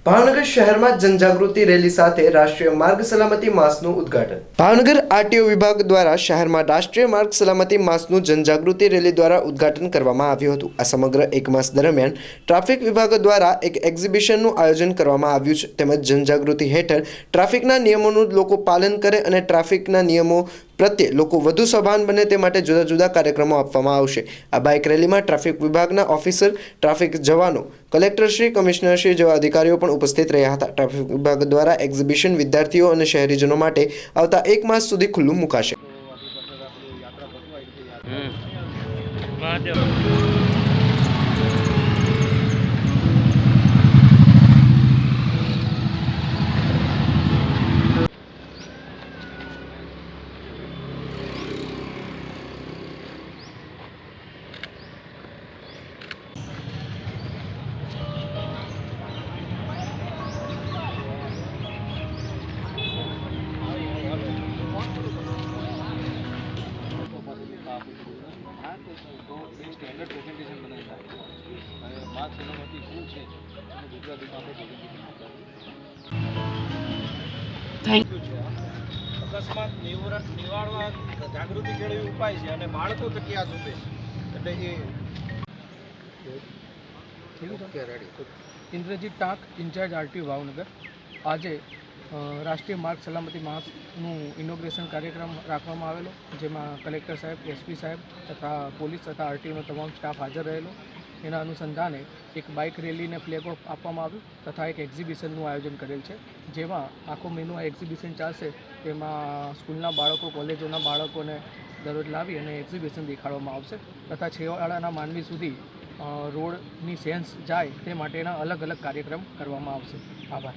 ભાવનગર શહેરમાં જનજાગૃતિ રેલી સાથે રાષ્ટ્રીય માર્ગ સલામતી માસનું ઉદ્ઘાટન। ભાવનગર આરટીઓ વિભાગ દ્વારા શહેરમાં રાષ્ટ્રીય માર્ગ સલામતી માસનું જનજાગૃતિ રેલી દ્વારા ઉદ્ઘાટન કરવામાં આવ્યું હતું। આ સમગ્ર એક માસ દરમિયાન ટ્રાફિક વિભાગ દ્વારા એક એક્ઝિબિશનનું આયોજન કરવામાં આવ્યું છે, તેમજ જનજાગૃતિ હેઠળ ટ્રાફિકના નિયમોનું લોકો પાલન કરે અને ટ્રાફિકના નિયમો પ્રત્યે લોકો વધુ સભાન બને તે માટે જુદા જુદા કાર્યક્રમો આપવામાં આવશે। આ બાઇક રેલીમાં ટ્રાફિક વિભાગના ઓફિસર, ટ્રાફિક જવાનો, કલેક્ટરશ્રી, કમિશનરશ્રી જેવા અધિકારીઓ પણ ઉપસ્થિત રહ્યા હતા। ટ્રાફિક વિભાગ દ્વારા એક્ઝિબિશન વિદ્યાર્થીઓ અને શહેરીજનો માટે આવતા એક માસ સુધી ખુલ્લું મુકાશે। સ્ટેન્ડર્ડ પ્રેઝન્ટેશન બનાવ્યા અને માર્ગ સલામતી શું છે ગુજરાતીમાં થેન્ક યુ છે। અકસ્માત નિવારવા જાગૃતિ કેળવી ઉપાય છે અને બાળકો થકી આ ઝુંબેશ એટલે એ ઇન્દ્રજીત ટાંક, ઇન્ચાર્જ આરટીઓ ભાવનગર। આજે રાષ્ટ્રીય માર્ગ સલામતી માસનું ઇનોગ્રેશન કાર્યક્રમ રાખવામાં આવેલો, જેમાં કલેક્ટર સાહેબ, એસપી સાહેબ તથા પોલીસ તથા આરટીઓનો તમામ સ્ટાફ હાજર રહેલો। એના અનુસંધાને એક બાઇક રેલીને ફ્લેગ ઓફ આપવામાં આવ્યું તથા એક એક્ઝિબિશનનું આયોજન કરેલ છે, જેમાં આખો મહિનો એક્ઝિબિશન ચાલશે। તેમાં સ્કૂલના બાળકો, કોલેજોના બાળકોને દરરોજ લાવી અને એક્ઝિબિશન દેખાડવામાં આવશે તથા છેવાડાના માનવી સુધી રોડની સેન્સ જાય તે માટેના અલગ અલગ કાર્યક્રમ કરવામાં આવશે। આભાર।